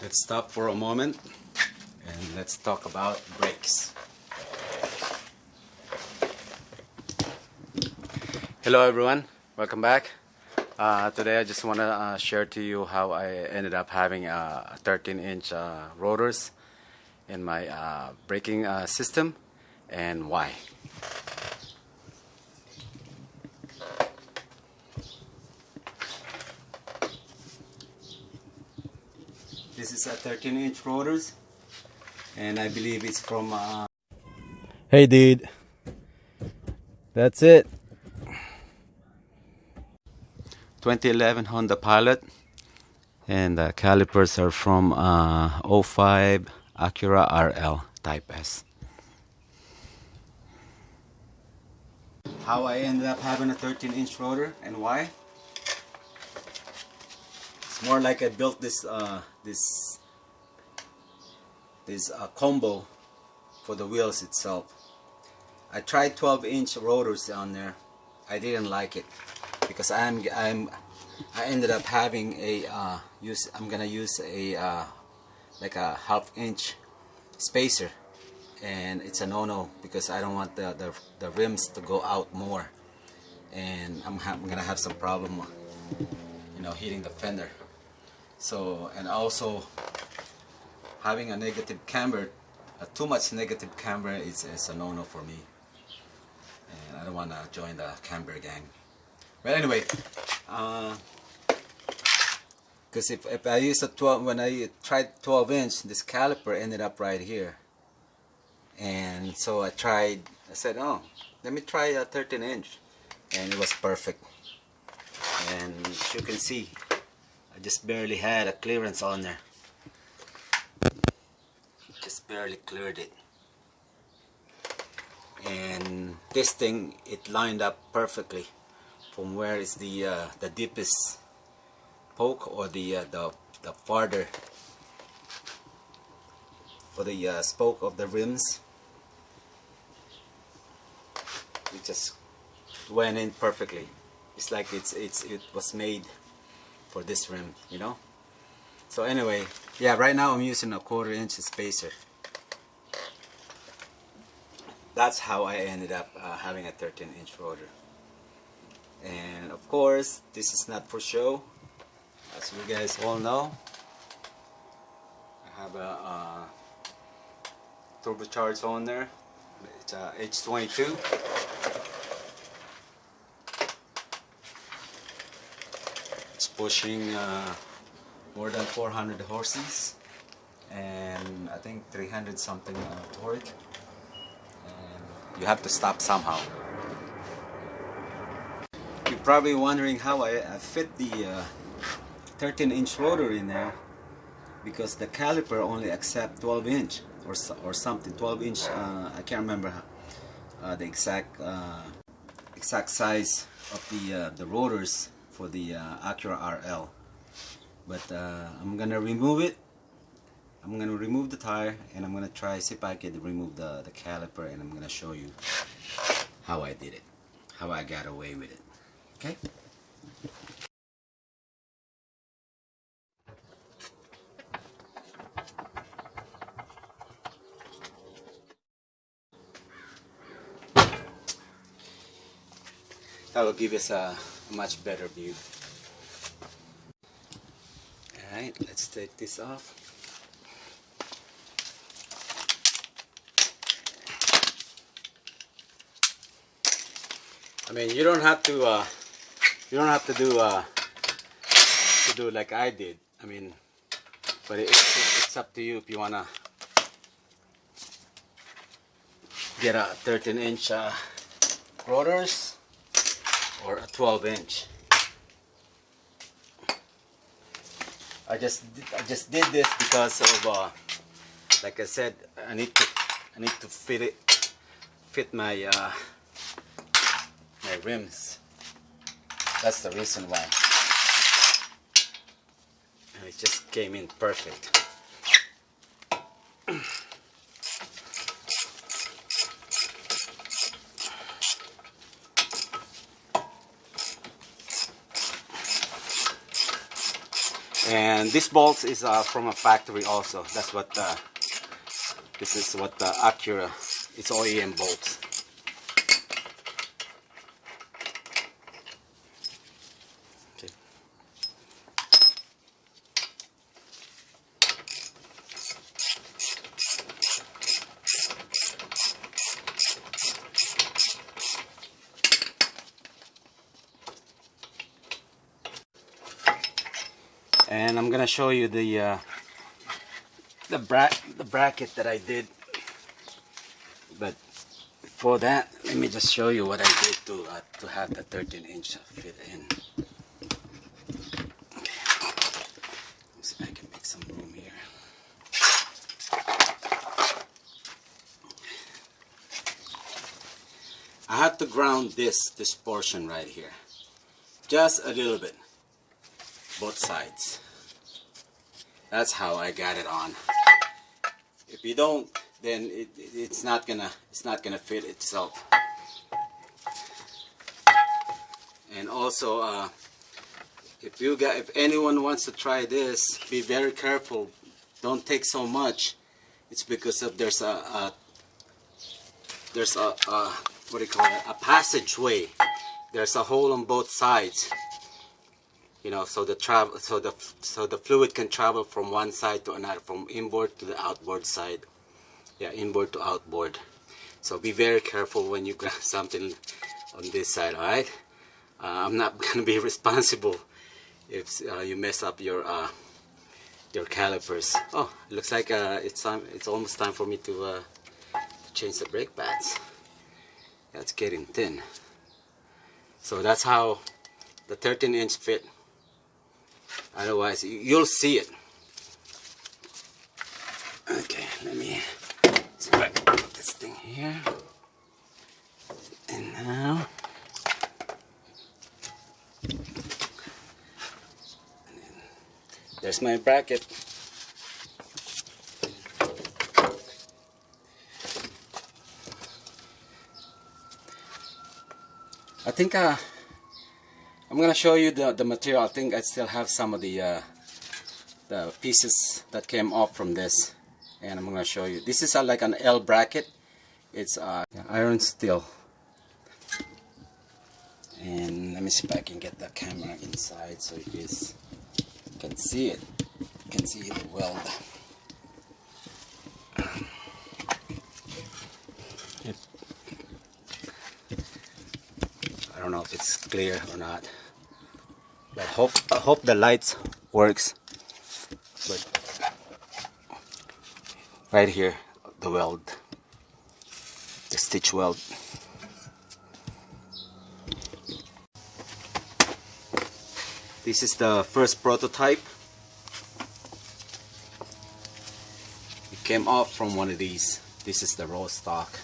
Let's stop for a moment and let's talk about brakes. Hello everyone, welcome back. Today I just want to share to you how I ended up having 13-inch rotors in my braking system and why. This is a 13-inch rotors, and I believe it's from Hey dude, that's it. 2011 Honda Pilot, and the calipers are from 05 Acura RL Type S. How I ended up having a 13-inch rotor and why? It's more like I built this combo for the wheels itself. I tried 12-inch rotors on there. I didn't like it because I ended up having a I'm gonna use a like a ½ spacer, and it's a no-no because I don't want the rims to go out more, and I'm gonna have some problem, you know, hitting the fender. So, and also having a negative camber, too much negative camber is a no-no for me, and I don't want to join the camber gang. But anyway, because if I use a 12, when I tried 12-inch, this caliper ended up right here, and so I said, oh, let me try a 13-inch, and it was perfect. And as you can see, I just barely had a clearance on there. Just barely cleared it. And this thing, it lined up perfectly from where is the deepest poke, or the farther for the spoke of the rims. It just went in perfectly. It's like it was made for this rim, you know. So anyway, yeah, right now I'm using a 1/4-inch spacer. That's how I ended up having a 13-inch rotor. And of course, this is not for show, as you guys all know. I have a turbocharged on there. It's a H22. It's pushing more than 400 horses, and I think 300 something torque. And you have to stop somehow. You're probably wondering how I fit the 13-inch rotor in there, because the caliper only accepts 12-inch or something. 12-inch. I can't remember the exact size of the rotors for the Acura RL. But I'm gonna remove it. I'm gonna remove the tire, and I'm gonna try see if I can remove the caliper, and I'm gonna show you how I did it, how I got away with it. Okay. That will give us a much better view. Alright, let's take this off. I mean, you don't have to do like I did. I mean, but it's up to you if you wanna get a 13-inch rotors or a 12-inch. I just did this because of like I said, I need to fit my my rims. That's the reason why. And it just came in perfect. And And this bolt is from a factory also. That's what this is what the Acura, it's OEM bolts. Okay. And I'm gonna show you the bracket that I did, but before that, let me just show you what I did to have the 13-inch fit in. Okay. Let's see if I can make some room here. I have to ground this portion right here, just a little bit, both sides. That's how I got it on. If you don't, then it's not gonna fit itself. And also, if anyone wants to try this, be very careful. Don't take so much. It's because of there's a what do you call it? A passageway. There's a hole on both sides. You know, so the fluid can travel from one side to another, from inboard to the outboard side. Yeah, inboard to outboard. So be very careful when you grab something on this side. All right, I'm not gonna be responsible if you mess up your calipers. Oh, it looks like it's almost time for me to change the brake pads. That's getting thin. So that's how the 13-inch fit. Otherwise, you'll see it. Okay, let me put this thing here. And now, there's my bracket. I think I'm gonna show you the material. I think I still have some of the pieces that came off from this, and I'm gonna show you. This is like an L bracket. It's iron steel. And let me see if I can get the camera inside so you guys can see it. You can see the weld. I don't know if it's clear or not, but I hope the lights works. But right here, the weld, the stitch weld. This is the first prototype. It came off from one of these. This is the raw stock.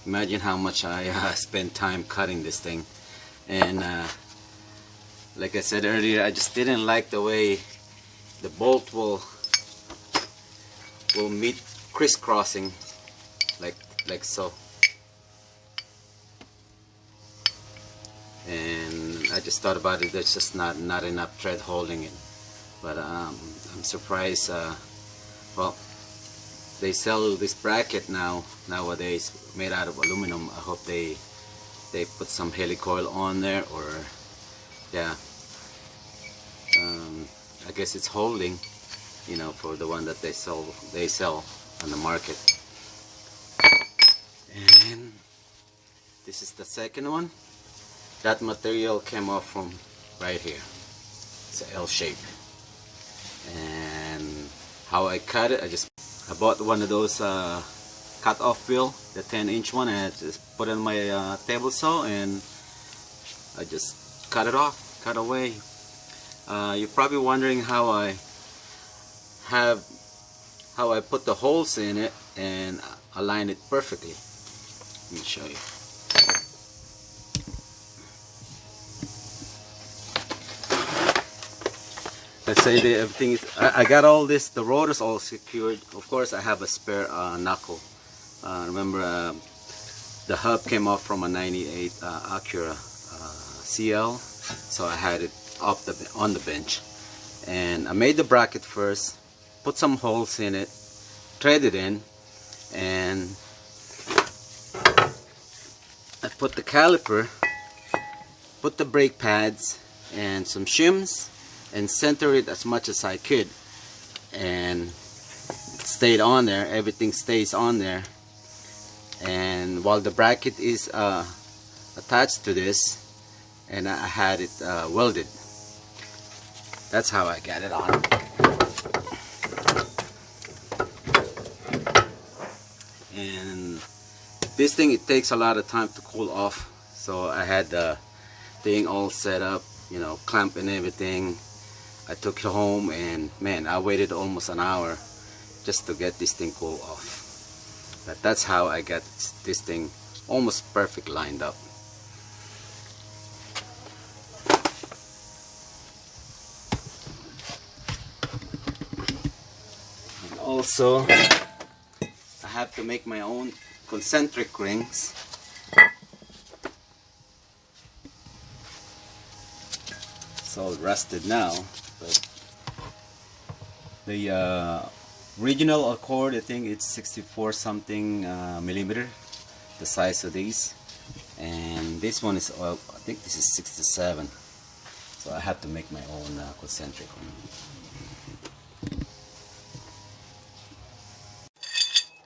Imagine how much I spent time cutting this thing. And like I said earlier, I just didn't like the way the bolt will meet crisscrossing like so. And I just thought about it, there's just not enough thread holding it. But I'm surprised. Well, they sell this bracket nowadays made out of aluminum. I hope they put some helicoil on there, or yeah, I guess it's holding, you know, for the one that they sell on the market. And this is the second one. That material came off from right here. It's an L shape. And how I cut it, I bought one of those cut off wheel, the 10-inch one, and I just put it on my table saw, and I just cut it off, cut away. You're probably wondering how I put the holes in it and align it perfectly. Let me show you. Let's say everything is, I got all this, the rotors all secured. Of course I have a spare knuckle. Remember the hub came off from a 98 Acura CL, so I had it on the bench. and I made the bracket first, put some holes in it, thread it in, and I put the caliper, put the brake pads and some shims, and center it as much as I could, and it stayed on there. Everything stays on there, and while the bracket is attached to this, and I had it welded. That's how I got it on. And this thing, it takes a lot of time to cool off, so I had the thing all set up, you know, clamp and everything. I took it home, and man, I waited almost an hour just to get this thing cool off. But that's how I got this thing almost perfect lined up. And also, I have to make my own concentric rings. It's all rusted now, but the original Accord, I think it's 64 something millimeter, the size of these, and this one is, I think this is 67, so I have to make my own concentric ring.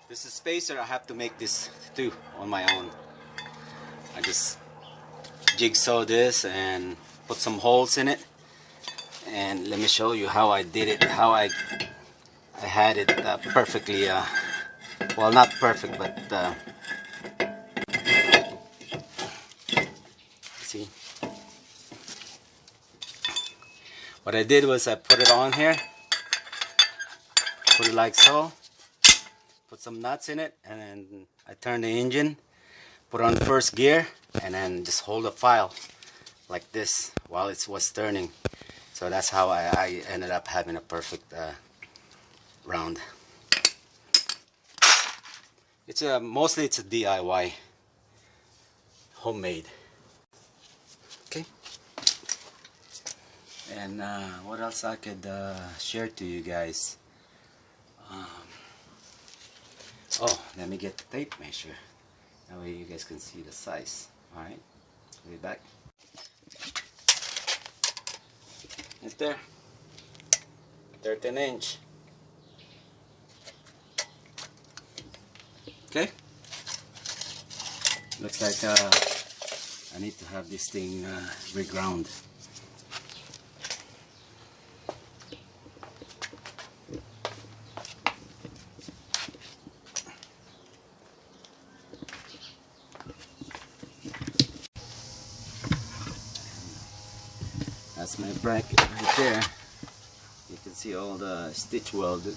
This is spacer. I have to make this too on my own. I just jigsaw this and put some holes in it, and let me show you how I did it, how I had it perfectly, well, not perfect, but see, what I did was I put it on here, put it like so, put some nuts in it, and then I turn the engine, put on first gear, and then just hold the file like this while it was turning. So that's how I ended up having a perfect round. It's mostly it's a DIY, homemade. Okay. And what else I could share to you guys? Oh, let me get the tape measure. That way you guys can see the size. Alright, I'll be back. Right there, 13 inch. Okay, looks like I need to have this thing reground. That's my bracket right there. You can see all the stitch welded.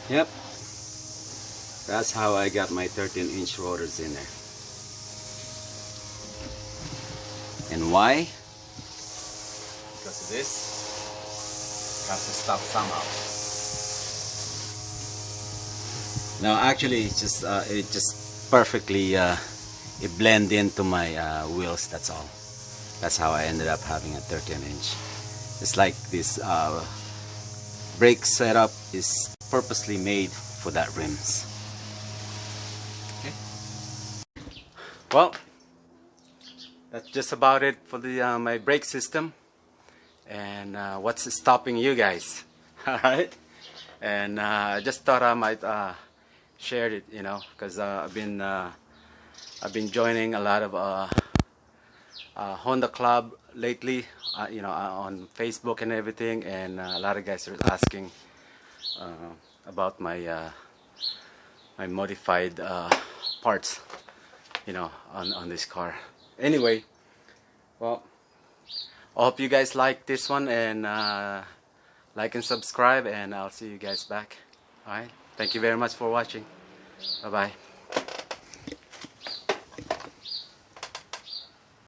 Yep, that's how I got my 13-inch rotors in there. And why? Because of this. Have to stop somehow. Now actually it just perfectly it blended into my wheels, that's all. That's how I ended up having a 13-inch. It's like this brake setup is purposely made for that rims. Okay. Well, that's just about it for the my brake system. And what's stopping you guys? All right. And I just thought I might share it, you know, because I've been joining a lot of Honda Club lately, you know, on Facebook and everything, and a lot of guys are asking about my my modified parts, you know, on this car. Anyway, well, I hope you guys like this one, and like and subscribe, and I'll see you guys back. Alright, thank you very much for watching. Bye bye.